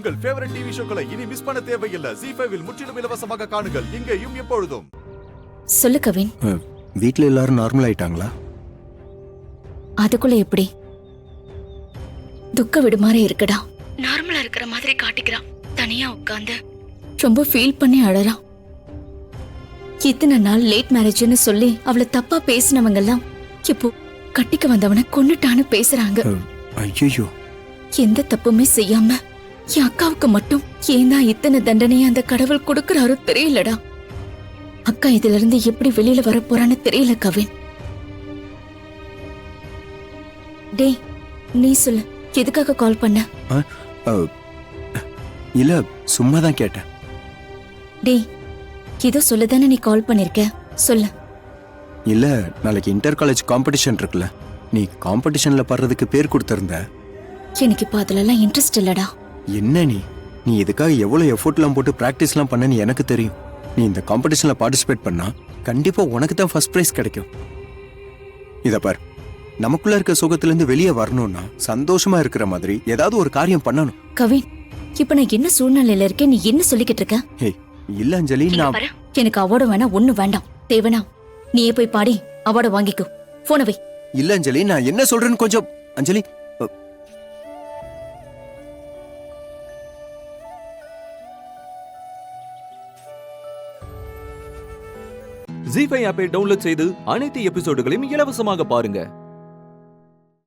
உங்கள் favourite TV ஷோக்களை இனி miss பண்ண தேவையில்லை. ZEE5 இல் முற்றிலும் இலவசமாக காணுங்கள். இங்கேயும் எப்பொழுதும். சொல்லு கவின். வீட்ல எல்லாரும் நார்மல் ஆயிட்டாங்களா? அதுக்குள்ள எப்படி? துக்க விடுமாறே இருக்குடா. நார்மலா இருக்கிற மாதிரி காட்டிக்கிறான். தனியா உட்கார்ந்து ரொம்ப ஃபீல் பண்ணி அழறான். இத்தனை நாள் லேட் மேரேஜ்னு சொல்லி அவளை தப்பா பேசினவங்க எல்லாம் இப்போ கட்டிக்க வந்தவனை கொன்னுட்டான்னு பேசுறாங்க. ஐயோ, எந்த தப்புமே செய்யாம என் அக்காவுக்கு மட்டும் ஏன் தான் இத்தனை தண்டனையை அந்த கடவுள் கொடுக்கறாரோ தெரியலடா. அக்கா இதுல இருந்து எப்படி வெளியில வர போறான்னு தெரியல கவின். டேய், நீ சொல்லு, எதுக்காக கால் பண்ண? இல்ல, சும்மா தான் கேட்டேன். டேய், ஏதோ சொல்லதானே நீ கால் பண்ணிருக்க, சொல்லு. இல்ல, நாளைக்கு இன்டர் காலேஜ் காம்படிஷன் இருக்குல்ல, நீ காம்படிஷன்ல படுறதுக்கு பேர் கொடுத்திருந்த. எனக்கு இப்ப அதுலலாம் இன்ட்ரெஸ்ட் இல்லடா. என்ன நீ இதுக்காக எவ்வளவு எஃபோர்ட்லாம் போட்டு பிராக்டிஸ்லாம் பண்ணன்னு எனக்கு தெரியும். நீ இந்த காம்படிஷன்ல பார்ட்டிசிபேட் பண்ணா கண்டிப்பா உனக்கு தான் ஃபர்ஸ்ட் பிரைஸ் கிடைக்கும். இத பார், நமக்குள்ள இருக்க சுகத்துல இருந்து வெளியே வரணும்னா சந்தோஷமா இருக்கிற மாதிரி ஏதாவது ஒரு காரியம் பண்ணணும். கவின், இப்ப நான் என்ன சூழ்நிலையில இருக்கேன், நீ என்ன சொல்லிக்கிட்டு இருக்க? ஹே, இல்ல அஞ்சலி, நான் எனக்கு அவார்டு வேணாம், ஒண்ணு வேண்டாம். தேவனா நீயே போய் பாடி அவார்டு வாங்கிக்கோ. போன வை. இல்ல அஞ்சலி, நான் என்ன சொல்றேன்னு கொஞ்சம். அஞ்சலி, ZEE5 ஆப்பை டவுன்லோட் செய்து அனைத்து எபிசோடுகளையும் இலவசமாக பாருங்க.